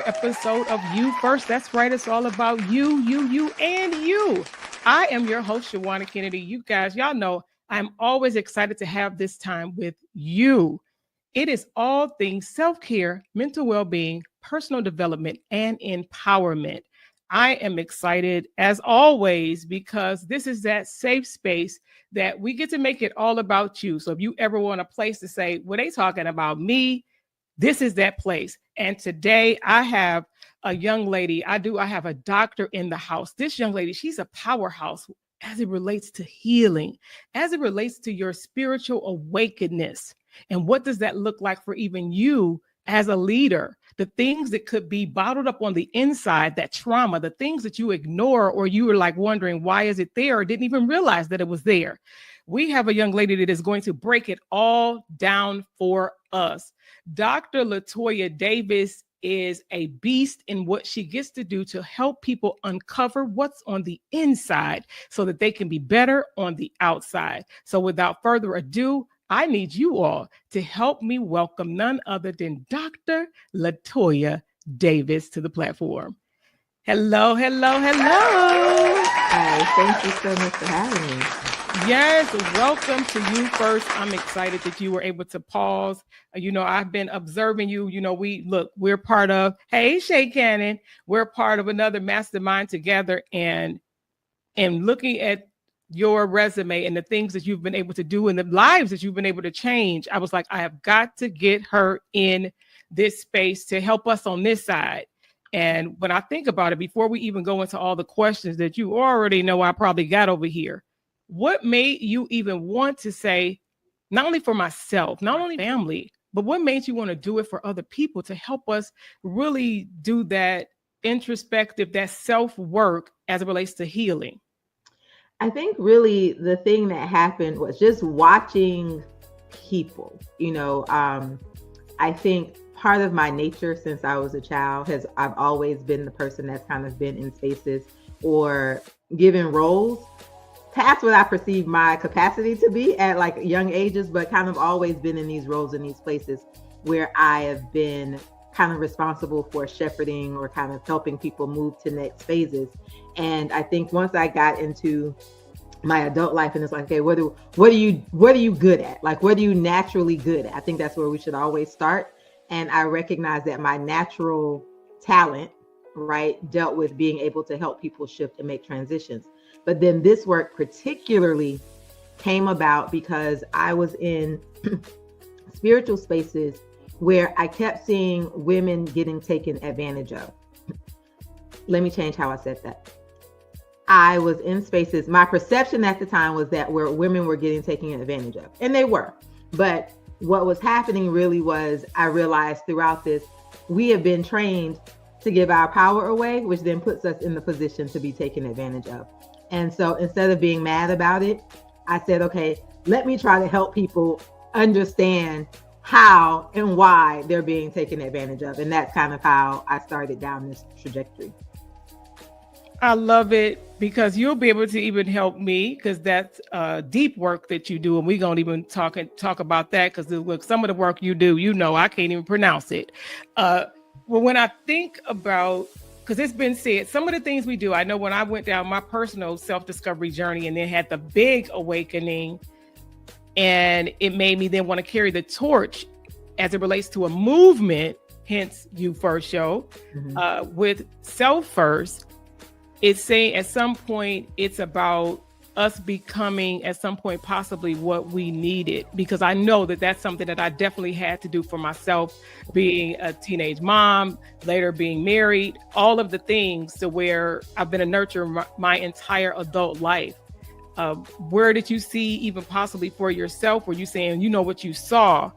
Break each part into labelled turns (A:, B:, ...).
A: another episode of You First. That's right. It's all about you, and you. I am your host, Shawanna Kennedy. You guys, y'all know I'm always excited to have this time with you. It is all things self-care, mental well-being, personal development, and empowerment. I am excited as always because this is that safe space that we get to make it all about you. So if you ever want a place to say, well, they talking about me, this is that place. And today I have a young lady. I have a doctor in the house. This young lady, she's a powerhouse as it relates to healing, as it relates to your spiritual awakeness. And what does that look like for even you as a leader? The things that could be bottled up on the inside, that trauma, the things that you ignore, or you were like wondering, why is it there? Or didn't even realize that it was there. We have a young lady that is going to break it all down for us. Dr. Toya Davis is a beast in what she gets to do to help people uncover what's on the inside so that they can be better on the outside. So without further ado, I need you all to help me welcome none other than Dr. Toya Davis to the platform. Hello, hello, hello.
B: Hi, thank you so much for having me.
A: Yes, welcome to You First. I'm excited that you were able to pause. I've been observing you. We're part of, hey, Shay Cannon, we're part of another mastermind together, and looking at your resume and the things that you've been able to do and the lives that you've been able to change, I was like, I have got to get her in this space to help us on this side. And when I think about it, before we even go into all the questions that you already know I probably got over here, what made you even want to say, not only for myself, not only family, but what made you want to do it for other people to help us really do that introspective, that self-work as it relates to healing?
B: I think really the thing that happened was just watching people. I think part of my nature since I was a child I've always been the person that's kind of been in spaces or given roles past what I perceive my capacity to be at like young ages, but kind of always been in these roles in these places where I have been kind of responsible for shepherding or kind of helping people move to next phases. And I think once I got into my adult life and it's like, okay, what are you good at? Like, what are you naturally good at? I think that's where we should always start. And I recognize that my natural talent, right, dealt with being able to help people shift and make transitions. But then this work particularly came about because I was in spiritual spaces where I kept seeing women getting taken advantage of. Let me change how I said that. I was in spaces, my perception at the time was that where women were getting taken advantage of, and they were. But what was happening really was I realized throughout this, we have been trained to give our power away, which then puts us in the position to be taken advantage of. And so instead of being mad about it, I said, okay, let me try to help people understand how and why they're being taken advantage of. And that's kind of how I started down this trajectory.
A: I love it because you'll be able to even help me because that's deep work that you do. And we're going to even talk about that because look, some of the work you do, I can't even pronounce it. Well, when I think about, because it's been said, some of the things we do, I know when I went down my personal self-discovery journey and then had the big awakening, and it made me then want to carry the torch as it relates to a movement, hence You First show, with Self First. It's saying at some point, it's about us becoming at some point possibly what we needed, because I know that that's something that I definitely had to do for myself, being a teenage mom, later being married, all of the things to where I've been a nurturer my entire adult life. Where did you see even possibly for yourself? Were you saying, what you saw?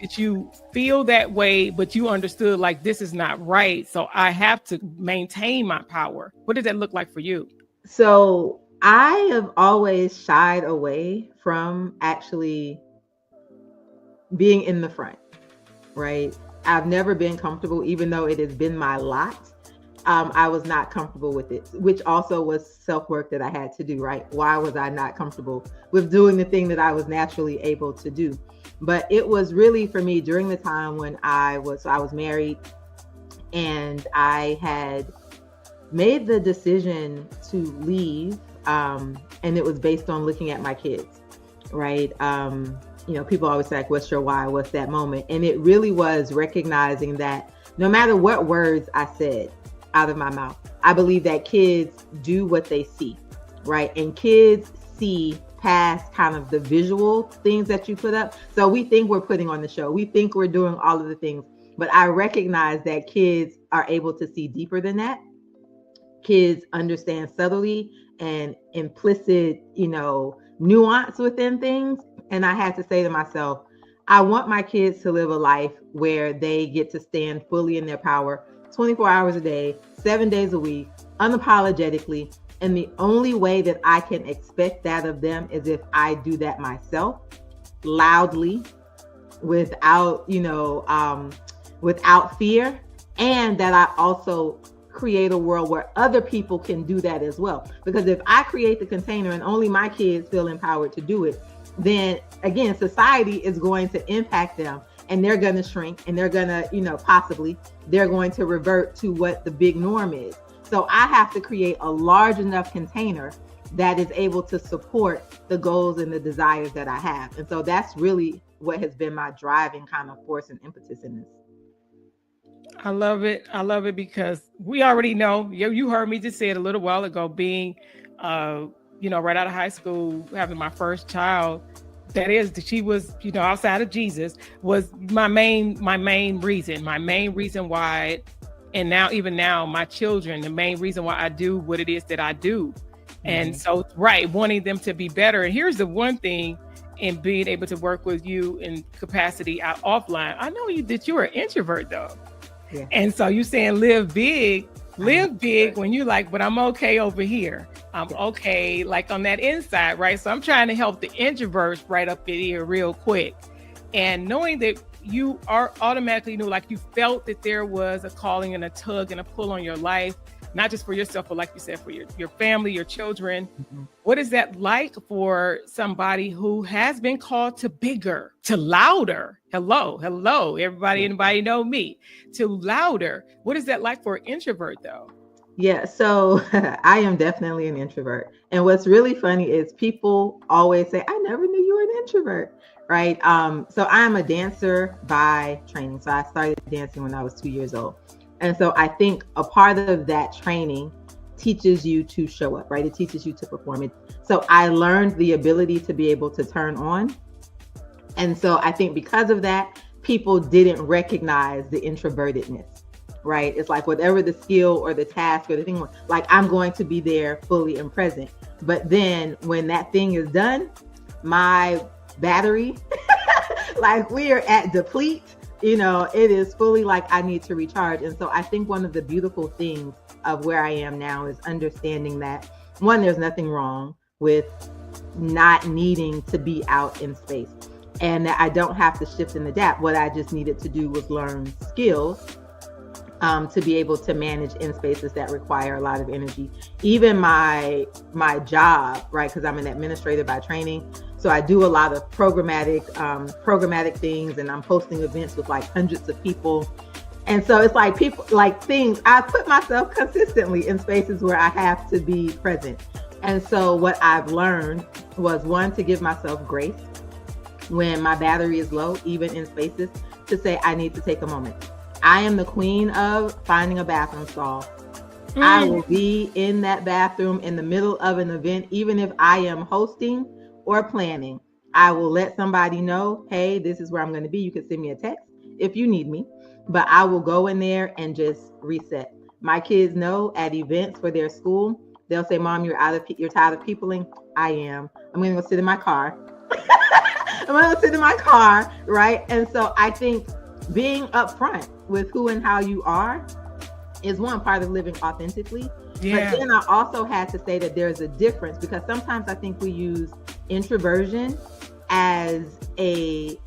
A: Did you feel that way, but you understood like this is not right, so I have to maintain my power? What did that look like for you?
B: So I have always shied away from actually being in the front, right? I've never been comfortable, even though it has been my lot. I was not comfortable with it, which also was self-work that I had to do, right? Why was I not comfortable with doing the thing that I was naturally able to do? But it was really for me during the time when I was married And I had made the decision to leave. And it was based on looking at my kids, right? People always say, like, what's your why? What's that moment? And it really was recognizing that no matter what words I said out of my mouth, I believe that kids do what they see, right? And kids see past kind of the visual things that you put up. So we think we're putting on the show. We think we're doing all of the things, but I recognize that kids are able to see deeper than that. Kids understand subtlety and implicit, nuance within things. And I had to say to myself, I want my kids to live a life where they get to stand fully in their power 24 hours a day, 7 days a week, unapologetically. And the only way that I can expect that of them is if I do that myself, loudly, without, without fear, and that I also create a world where other people can do that as well. Because if I create the container and only my kids feel empowered to do it, then again, society is going to impact them, and they're going to shrink, and they're going to, possibly they're going to revert to what the big norm is. So I have to create a large enough container that is able to support the goals and the desires that I have. And so that's really what has been my driving kind of force and impetus in this.
A: I love it. I love it because we already know, you heard me just say it a little while ago, being, right out of high school, having my first child, she was, outside of Jesus, was my main reason why. And even now, my children, the main reason why I do what it is that I do. Mm-hmm. And so, right, wanting them to be better. And here's the one thing in being able to work with you in capacity offline. I know that you're an introvert though. Yeah. And so you saying live big when you like, but I'm okay over here. I'm okay, like on that inside, right? So I'm trying to help the introverts right up in here real quick. And knowing that you are automatically knew, like you felt that there was a calling and a tug and a pull on your life, not just for yourself, but like you said, for your family, your children. Mm-hmm. What is that like for somebody who has been called to bigger, to louder? Hello, everybody, anybody know me? To louder. What is that like for an introvert though?
B: Yeah, so I am definitely an introvert. And what's really funny is people always say, I never knew you were an introvert, right? So I'm a dancer by training. So I started dancing when I was 2 years old. And so I think a part of that training teaches you to show up, right? It teaches you to perform it. So I learned the ability to be able to turn on. And so I think because of that, people didn't recognize the introvertedness, right? It's like whatever the skill or the task or the thing was, like I'm going to be there fully and present. But then when that thing is done, my battery, like we are at deplete. It is fully like I need to recharge. And so I think one of the beautiful things of where I am now is understanding that, one, there's nothing wrong with not needing to be out in space, and that I don't have to shift and adapt. What I just needed to do was learn skills to be able to manage in spaces that require a lot of energy. Even my job, right? Because I'm an administrator by training. So I do a lot of programmatic things, and I'm hosting events with like hundreds of people. And so it's like people, like things, I put myself consistently in spaces where I have to be present. And so what I've learned was, one, to give myself grace when my battery is low, even in spaces, to say I need to take a moment. I am the queen of finding a bathroom stall. I will be in that bathroom in the middle of an event, even if I am hosting or planning. I will let somebody know, hey, this is where I'm going to be. You can send me a text if you need me, but I will go in there and just reset. My kids know at events for their school, they'll say, Mom, you're tired of peopling. I am. I'm going to go sit in my car. Right? And so I think being upfront with who and how you are is one part of living authentically. Yeah. But then I also had to say that there's a difference, because sometimes I think we use introversion as a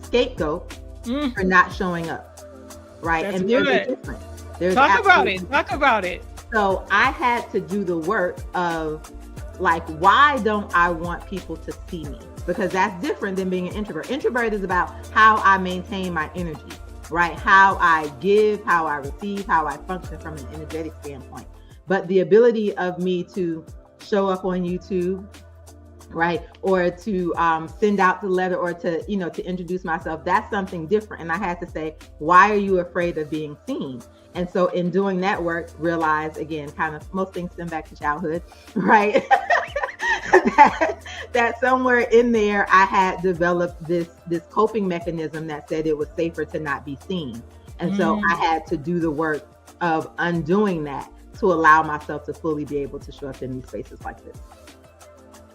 B: scapegoat for not showing up, right?
A: That's
B: and
A: good.
B: There's a difference.
A: Talk about it.
B: So I had to do the work of, like, why don't I want people to see me? Because that's different than being an introvert. Introvert is about how I maintain my energy. right? How I give, how I receive, how I function from an energetic standpoint. But the ability of me to show up on YouTube, right, or to send out the letter, or to, you know, to introduce myself, that's something different. And I had to say, why are you afraid of being seen? And so in doing that work, realize, again, kind of most things stem back to childhood, right? that somewhere in there I had developed this coping mechanism that said it was safer to not be seen. And so I had to do the work of undoing that to allow myself to fully be able to show up in these spaces like this.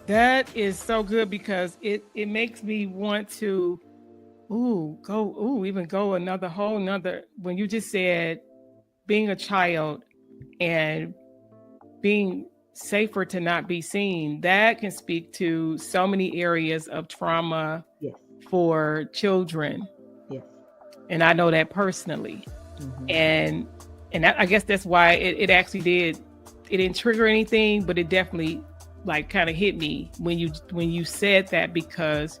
A: That is so good, because it makes me want to go another whole nother, when you just said being a child and being safer to not be seen, that can speak to so many areas of trauma.
B: Yes.
A: For children.
B: Yes.
A: And I know that personally. And I guess that's why it actually did. It didn't trigger anything, but it definitely like kind of hit me when you said that, because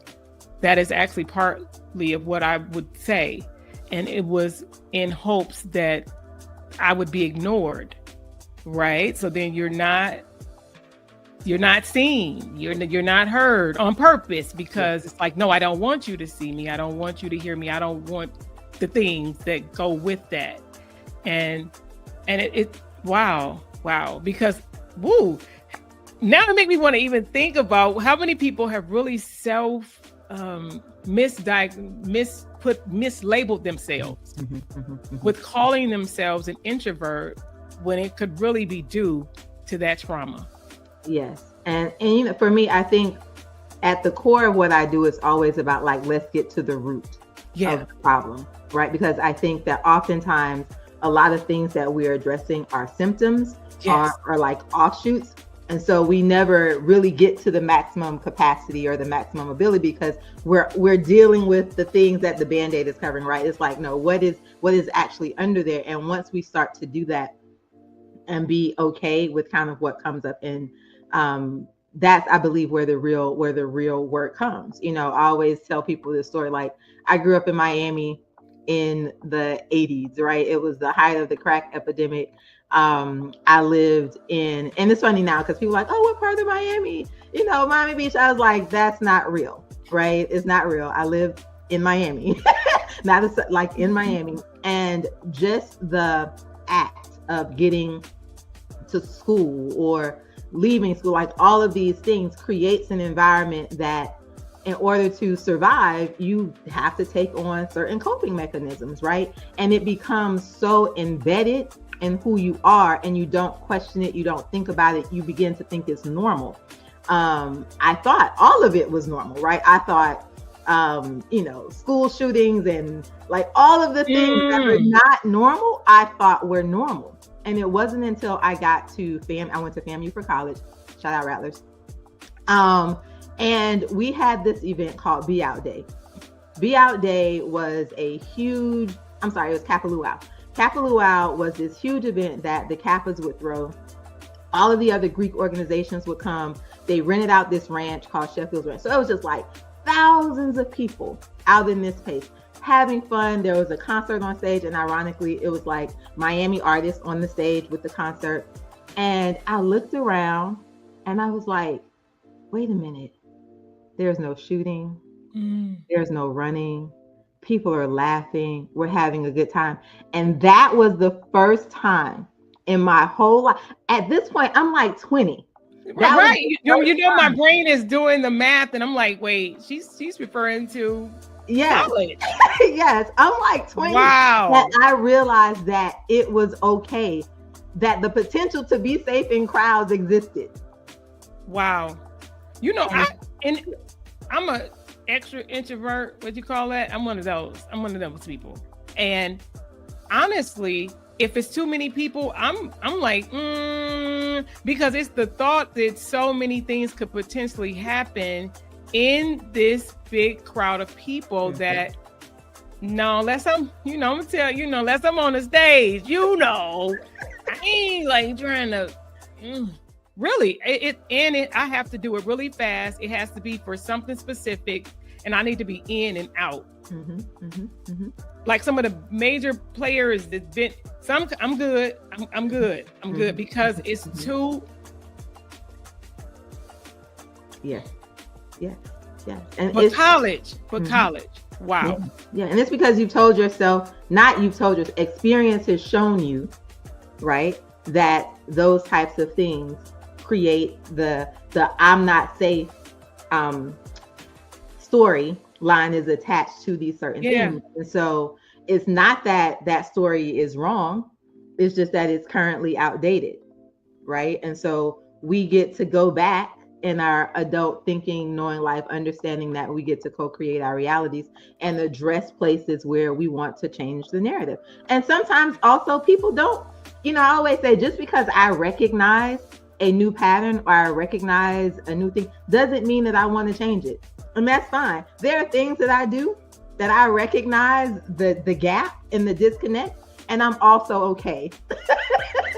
A: that is actually partly of what I would say. And it was in hopes that I would be ignored. Right. So then you're not seen, you're not heard on purpose, because it's like, no, I don't want you to see me. I don't want you to hear me. I don't want the things that go with that. And it wow. Because now it makes me want to even think about how many people have really mislabeled themselves with calling themselves an introvert, when it could really be due to that trauma.
B: Yes. And you know, for me, I think at the core of what I do is always about like, let's get to the root of the problem, right? Because I think that oftentimes a lot of things that we're addressing are symptoms, are like offshoots. And so we never really get to the maximum capacity or the maximum ability, because we're dealing with the things that the Band-Aid is covering, right? It's like, no, what is actually under there? And once we start to do that and be okay with kind of what comes up, and that's, I believe, where the real work comes. You know, I always tell people this story. Like, I grew up in Miami in the 80s, right? It was the height of the crack epidemic. I lived in, and it's funny now because people are like, oh, what part of Miami? You know, Miami Beach. I was like, that's not real, right? It's not real. I lived in Miami, like in Miami. And just the act of getting to school or leaving school, like all of these things creates an environment that in order to survive, you have to take on certain coping mechanisms, right? And it becomes so embedded in who you are, and you don't question it, you don't think about it, you begin to think it's normal. I thought all of it was normal, right? I thought, school shootings and like all of the things that are not normal, I thought were normal. And it wasn't until I got to I went to FAMU for college, shout out Rattlers. And we had this event called Be Out Day. Be Out Day was it was Kappa Luau. Kappa Luau was this huge event that the Kappas would throw. All of the other Greek organizations would come. They rented out this ranch called Sheffield's Ranch. So it was just like thousands of people out in this space having fun. There was a concert on stage, and ironically, it was like Miami artists on the stage with the concert. And I looked around and I was like, wait a minute. There's no shooting. There's no running. People are laughing. We're having a good time. And that was the first time in my whole life. At this point, I'm like 20.
A: Right. My brain is doing the math, and I'm like, wait, she's referring to college.
B: Yes. I'm like 20.
A: Wow.
B: And I realized that it was okay, that the potential to be safe in crowds existed.
A: Wow. I'm a extra introvert. What you call that? I'm one of those people. And honestly, if it's too many people, I'm like, because it's the thought that so many things could potentially happen in this big crowd of people that unless I'm on the stage, I ain't like trying to really I have to do it really fast. It has to be for something specific. and I need to be in and out.
B: Mm-hmm, mm-hmm, mm-hmm.
A: Like some of the major players that's been some, I'm good, I'm good, I'm good, because it's too.
B: Yeah, yeah, yeah. And
A: For college, wow.
B: Yeah, and it's because you've told yourself, not you've told yourself, experience has shown you, right, that those types of things create the I'm not safe story line is attached to these certain things. And so it's not that that story is wrong, it's just that it's currently outdated, right? And so we get to go back in our adult thinking, knowing life, understanding that we get to co-create our realities and address places where we want to change the narrative. And sometimes also people don't, I always say, just because I recognize a new pattern or I recognize a new thing doesn't mean that I want to change it. And that's fine. There are things that I do that I recognize the gap and the disconnect, and I'm also okay.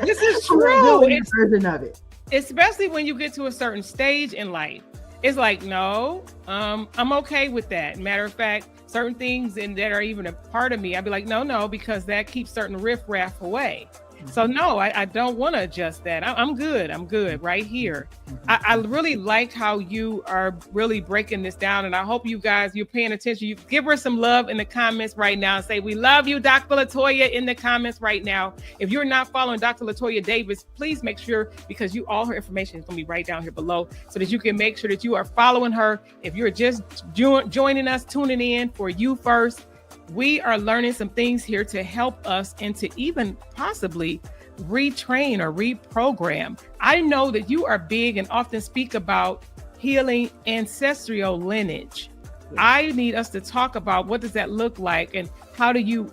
A: This is true.
B: It's a version of it.
A: Especially when you get to a certain stage in life. It's like, no, I'm okay with that. Matter of fact, certain things that are even a part of me, I'd be like, no, because that keeps certain riffraff away. So no, I don't want to adjust that. I'm good right here. I really like how you are really breaking this down, and I hope you guys, you're paying attention. You give her some love in the comments right now and say, we love you, Dr. Latoya, in the comments right now. If you're not following Dr. Latoya Davis, please make sure, because all her information is going to be right down here below, so that you can make sure that you are following her. If you're just joining us, tuning in for You First, we are learning some things here to help us and to even possibly retrain or reprogram. I know that you are big and often speak about healing ancestral lineage. Yeah. I need us to talk about what does that look like, and how do you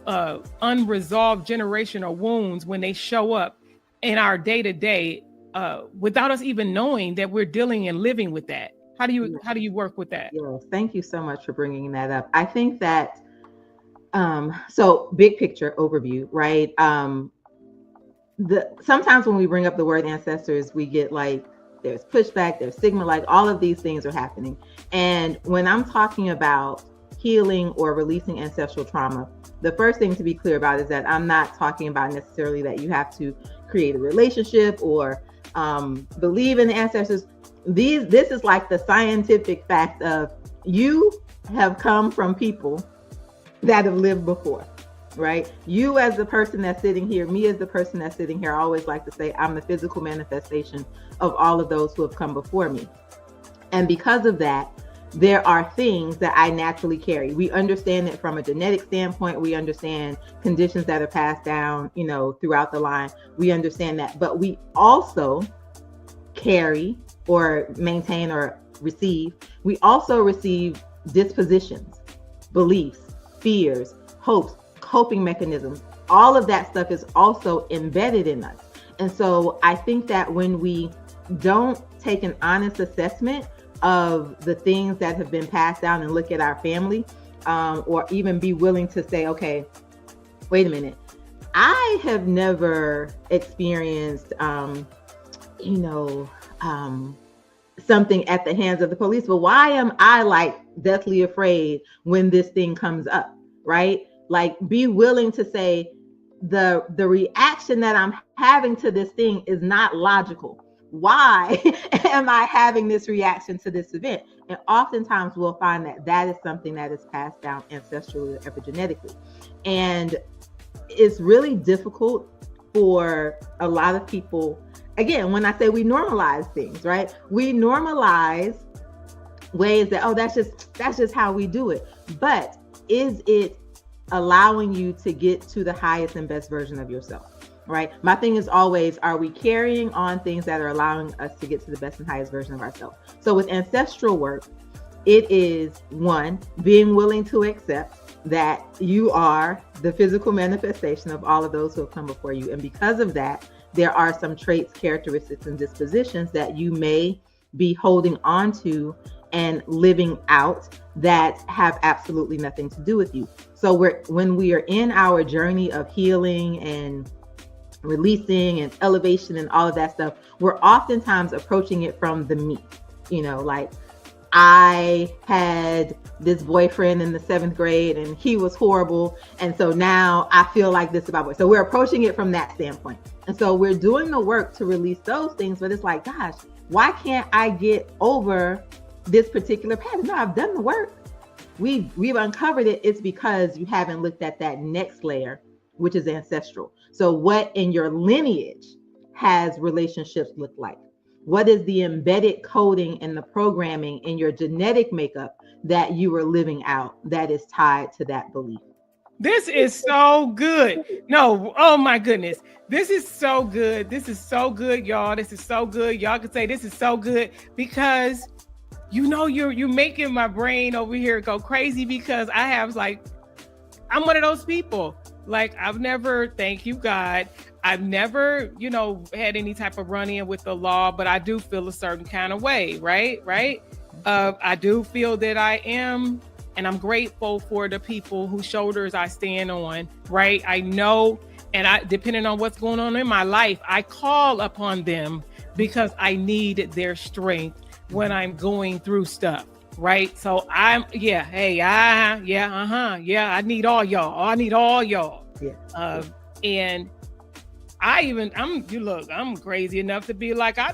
A: unresolved generational wounds when they show up in our day-to-day without us even knowing that we're dealing and living with that. How do you work with that?
B: Yes, thank you so much for bringing that up. I think that so big picture overview, right? Sometimes when we bring up the word ancestors, we get like, there's pushback, there's stigma, like all of these things are happening. And when I'm talking about healing or releasing ancestral trauma, the first thing to be clear about is that I'm not talking about necessarily that you have to create a relationship or believe in the ancestors. This is like the scientific fact of, you have come from people that have lived before, right? You as the person that's sitting here, me as the person that's sitting here, I always like to say I'm the physical manifestation of all of those who have come before me. And because of that, there are things that I naturally carry. We understand it from a genetic standpoint. We understand conditions that are passed down, throughout the line. We understand that, but we also carry or maintain or receive. We also receive dispositions, beliefs, fears, hopes, coping mechanisms. All of that stuff is also embedded in us. And so I think that when we don't take an honest assessment of the things that have been passed down and look at our family, or even be willing to say, okay, wait a minute, I have never experienced, something at the hands of the police, but why am I like deathly afraid when this thing comes up, right? Like, be willing to say the reaction that I'm having to this thing is not logical. Why am I having this reaction to this event? And oftentimes we'll find that that is something that is passed down ancestrally or epigenetically. And it's really difficult for a lot of people. Again, when I say we normalize things, right? We normalize ways that, oh, that's just how we do it. But is it allowing you to get to the highest and best version of yourself, right? My thing is always, are we carrying on things that are allowing us to get to the best and highest version of ourselves? So with ancestral work, it is, one, being willing to accept that you are the physical manifestation of all of those who have come before you. And because of that, there are some traits, characteristics, and dispositions that you may be holding on to and living out that have absolutely nothing to do with you. So when we are in our journey of healing and releasing and elevation and all of that stuff, we're oftentimes approaching it from the me, like, I had this boyfriend in the 7th grade and he was horrible. And so now I feel like this about boys. So we're approaching it from that standpoint. And so we're doing the work to release those things, but it's like, gosh, why can't I get over this particular pattern? No, I've done the work. We've uncovered it. It's because you haven't looked at that next layer, which is ancestral. So what in your lineage has relationships look like? What is the embedded coding and the programming in your genetic makeup that you are living out that is tied to that belief?
A: This is so good. No, oh my goodness. This is so good. This is so good, y'all. This is so good. Y'all can say this is so good because you're making my brain over here go crazy because I have I'm one of those people. Like I've never, thank you God, I've never, had any type of run-in with the law, but I do feel a certain kind of way, right? I do feel that I am, and I'm grateful for the people whose shoulders I stand on, right? I know, and depending on what's going on in my life, I call upon them because I need their strength when I'm going through stuff. Right. So I need all y'all.
B: Yeah.
A: And I'm crazy enough to be like, I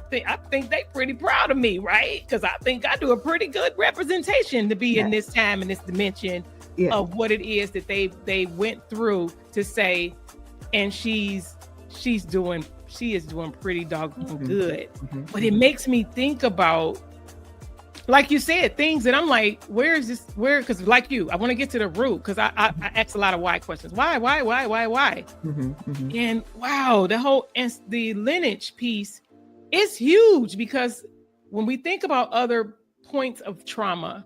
A: think they pretty proud of me, right? Because I think I do a pretty good representation to be in this time, in this dimension of what it is that they went through to say, and she is doing pretty doggone good. But it makes me think about, like you said, things that I'm like, because like you, I want to get to the root because I ask a lot of why questions. Why? And wow, the lineage piece is huge because when we think about other points of trauma,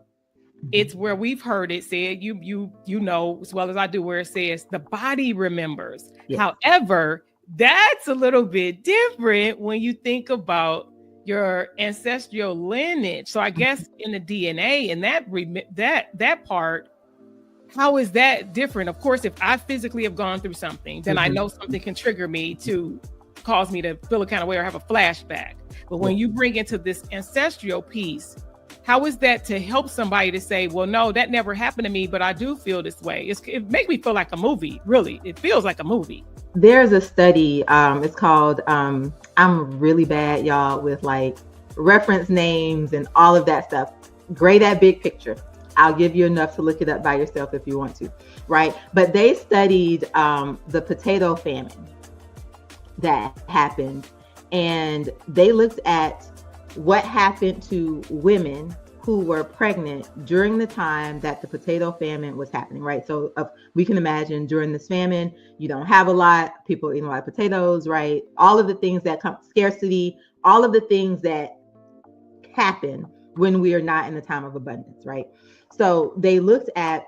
A: it's where we've heard it said, you know as well as I do, where it says the body remembers. Yes. However, that's a little bit different when you think about your ancestral lineage. So I guess in the DNA and that part, how is that different? Of course, if I physically have gone through something, then I know something can trigger me to cause me to feel a kind of way or have a flashback. But when you bring into this ancestral piece, how is that to help somebody to say, well, no, that never happened to me, but I do feel this way? It makes me feel like a movie, really. It feels like a movie.
B: There's a study, it's called, I'm really bad, y'all, with like reference names and all of that stuff. Great at big picture. I'll give you enough to look it up by yourself if you want to, right? But they studied the potato famine that happened, and they looked at what happened to women who were pregnant during the time that the potato famine was happening, right? So we can imagine during this famine, you don't have a lot, people eating a lot of potatoes, right? All of the things that come, scarcity, all of the things that happen when we are not in the time of abundance, right? So they looked at,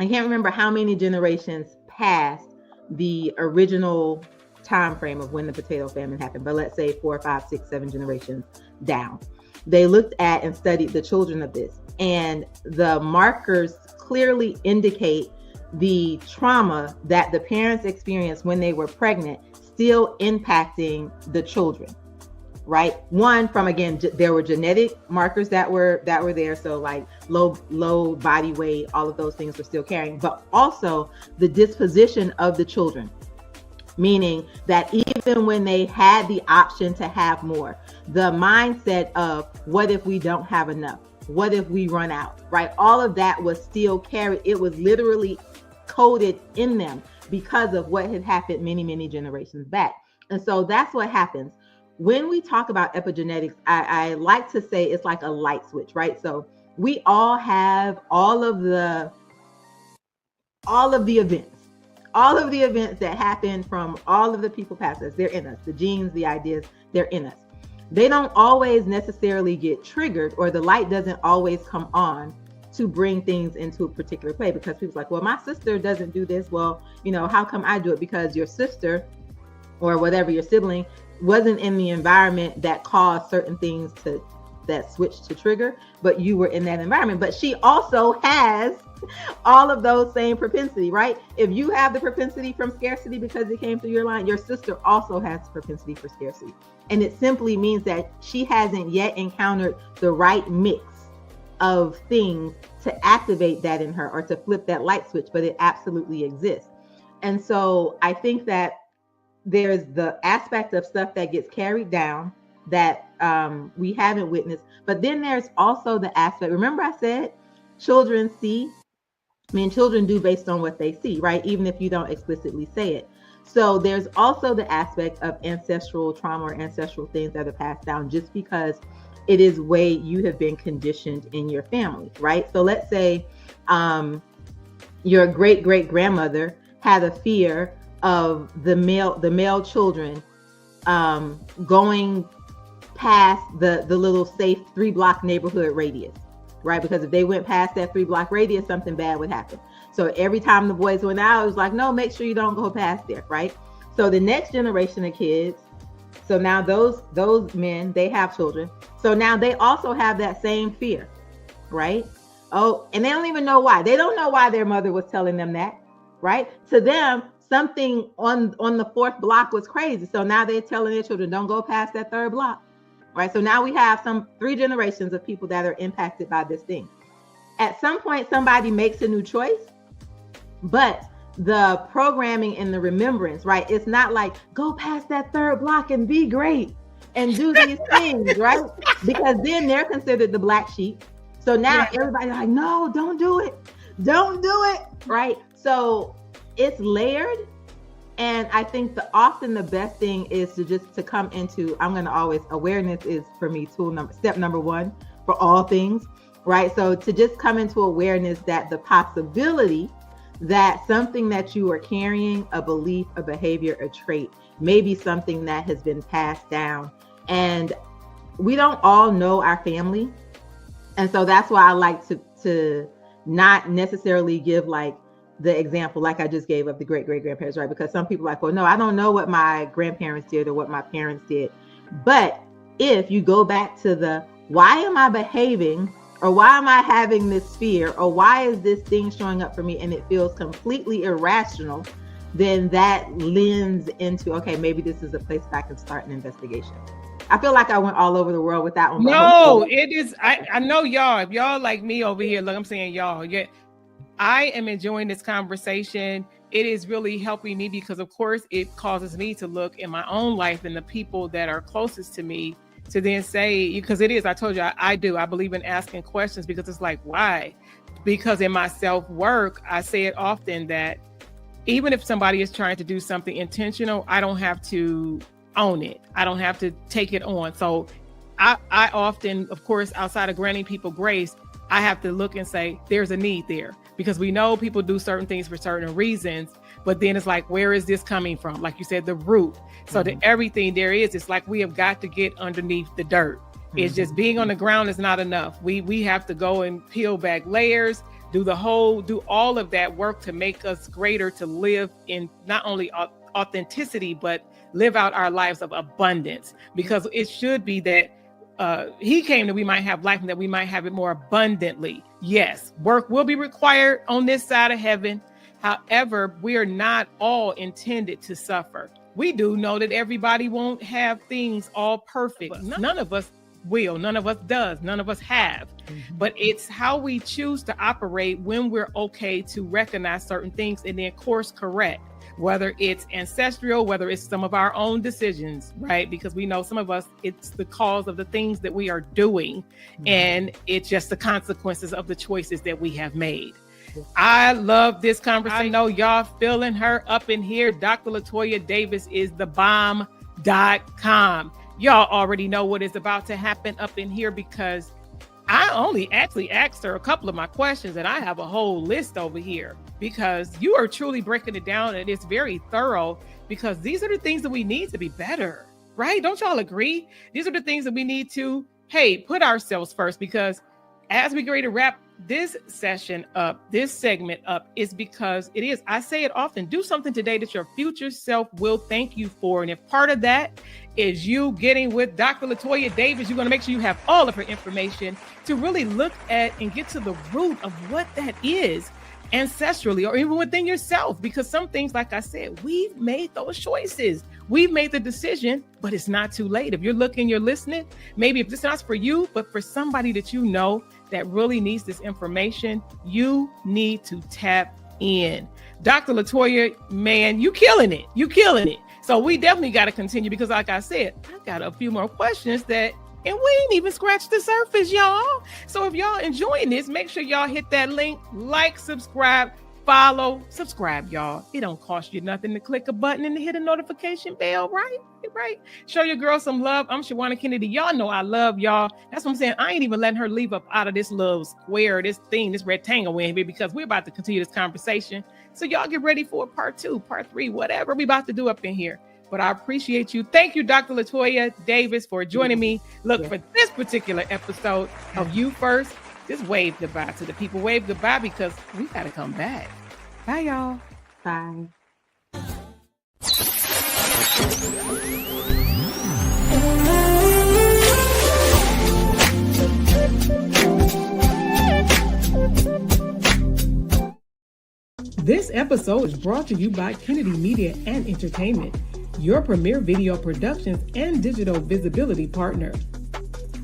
B: I can't remember how many generations past the original time frame of when the potato famine happened, but let's say 4, 5, 6, 7 generations down. They looked at and studied the children of this, and the markers clearly indicate the trauma that the parents experienced when they were pregnant still impacting the children, right? One, from, again, there were genetic markers that were there, so like low body weight, all of those things were still carrying, but also the disposition of the children. Meaning that even when they had the option to have more, the mindset of what if we don't have enough? What if we run out, right? All of that was still carried. It was literally coded in them because of what had happened many, many generations back. And so that's what happens. When we talk about epigenetics, I like to say it's like a light switch, right? So we all have all of the events. All of the events that happen from all of the people past us, they're in us. The genes, the ideas, they're in us. They don't always necessarily get triggered, or the light doesn't always come on to bring things into a particular play, because people's like, well, my sister doesn't do this. Well, how come I do it? Because your sister or whatever, your sibling, wasn't in the environment that caused certain things that switch to trigger, but you were in that environment. But she also has all of those same propensity, right? If you have the propensity from scarcity because it came through your line, your sister also has the propensity for scarcity. And it simply means that she hasn't yet encountered the right mix of things to activate that in her or to flip that light switch, but it absolutely exists. And so I think that there's the aspect of stuff that gets carried down that we haven't witnessed, but then there's also the aspect, remember I said children see, I mean, children do based on what they see, right? Even if you don't explicitly say it. So there's also the aspect of ancestral trauma or ancestral things that are passed down just because it is way you have been conditioned in your family, right? So let's say your great-great-grandmother had a fear of the male children going past the little safe 3-block neighborhood radius, right? Because if they went past that 3-block radius, something bad would happen. So every time the boys went out, it was like, no, make sure you don't go past there, right? So the next generation of kids, so now those men, they have children. So now they also have that same fear, right? Oh, and they don't even know why. They don't know why their mother was telling them that, right? To them, something on the 4th block was crazy. So now they're telling their children, don't go past that 3rd block, right? So now we have 3 generations of people that are impacted by this thing. At some point, somebody makes a new choice, but the programming and the remembrance, right? It's not like go past that 3rd block and be great and do these things, right? Because then they're considered the black sheep. So now everybody's like, no, don't do it. Don't do it, right? So it's layered. And I think often the best thing is to come into, awareness is for me step number 1 for all things, right? So to just come into awareness that the possibility that something that you are carrying, a belief, a behavior, a trait, may be something that has been passed down. And we don't all know our family. And so that's why I like to not necessarily give like the example like I just gave of the great-great-grandparents, right? Because some people are like, well, no, I don't know what my grandparents did or what my parents did. But if you go back to why am I behaving, or why am I having this fear, or why is this thing showing up for me and it feels completely irrational, then that lends into, okay, maybe this is a place that I can start an investigation. I feel like I went all over the world with that one.
A: No, it is. I know y'all, if y'all like me over here, look, I'm saying y'all, yeah, I am enjoying this conversation. It is really helping me because, of course, it causes me to look in my own life and the people that are closest to me to then say, because it is, I told you, I believe in asking questions because it's like, why? Because in my self-work, I say it often that even if somebody is trying to do something intentional, I don't have to own it. I don't have to take it on. So I often, of course, outside of granting people grace, I have to look and say, there's a need there, because we know people do certain things for certain reasons, but then it's like, where is this coming from? Like you said, the root. So to everything there is, it's like we have got to get underneath the dirt. It's just being on the ground is not enough. We have to go and peel back layers, do all of that work to make us greater, to live in not only authenticity, but live out our lives of abundance. Because it should be that he came that we might have life and that we might have it more abundantly. Yes, work will be required on this side of heaven. However, we are not all intended to suffer. We do know that everybody won't have things all perfect. None of us will. None of us does. None of us have. But it's how we choose to operate when we're okay to recognize certain things and then course correct, whether it's ancestral, whether it's some of our own decisions, right? Because we know some of us, it's the cause of the things that we are doing, and it's just the consequences of the choices that we have made. I love this conversation. I know y'all feeling her up in here. Dr. Toya Davis is the bomb.com. Y'all already know what is about to happen up in here, because I only actually asked her a couple of my questions, and I have a whole list over here, because you are truly breaking it down, and it's very thorough, because these are the things that we need to be better, right? Don't y'all agree? These are the things that we need to, put ourselves first, because as we get ready to wrap this session up, this segment up, is because it is, I say it often, do something today that your future self will thank you for. And if part of that is you getting with Dr. Toya Davis, you're going to make sure you have all of her information to really look at and get to the root of what that is ancestrally, or even within yourself. Because some things, like I said, we've made those choices. We've made the decision, but it's not too late. If you're looking, you're listening, maybe if this is not for you, but for somebody that you know that really needs this information, you need to tap in. Dr. LaToya, man, you killing it. You killing it. So we definitely got to continue because like I said, I got a few more questions and we ain't even scratched the surface, y'all. So if y'all enjoying this, make sure y'all hit that link, like, subscribe, follow, subscribe, y'all. It don't cost you nothing to click a button and hit a notification bell, right? Right? Show your girl some love. I'm Shawanna Kennedy. Y'all know I love y'all. That's what I'm saying. I ain't even letting her leave up out of this little square, this thing, this rectangle in here because we're about to continue this conversation. So y'all get ready for part 2, part 3, whatever we about to do up in here. But I appreciate you. Thank you, Dr. LaToya Davis, for joining me. Look, for this particular episode of You First, just wave goodbye to the people. Wave goodbye because we got to come back. Bye, y'all.
B: Bye.
A: This episode is brought to you by Kennedy Media and Entertainment, your premier video productions and digital visibility partner.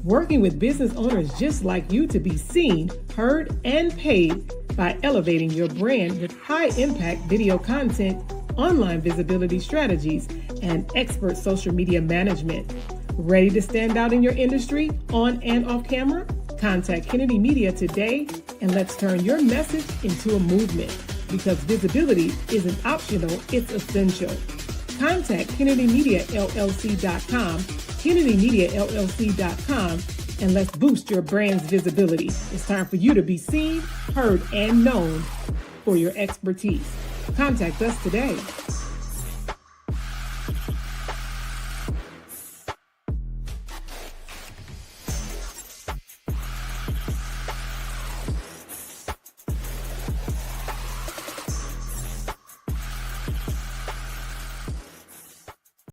A: Working with business owners just like you to be seen, heard, and paid by elevating your brand with high-impact video content, online visibility strategies, and expert social media management. Ready to stand out in your industry, on and off camera? Contact Kennedy Media today, and let's turn your message into a movement. Because visibility isn't optional, it's essential. Contact KennedyMediaLLC.com, KennedyMediaLLC.com, and let's boost your brand's visibility. It's time for you to be seen, heard, and known for your expertise. Contact us today.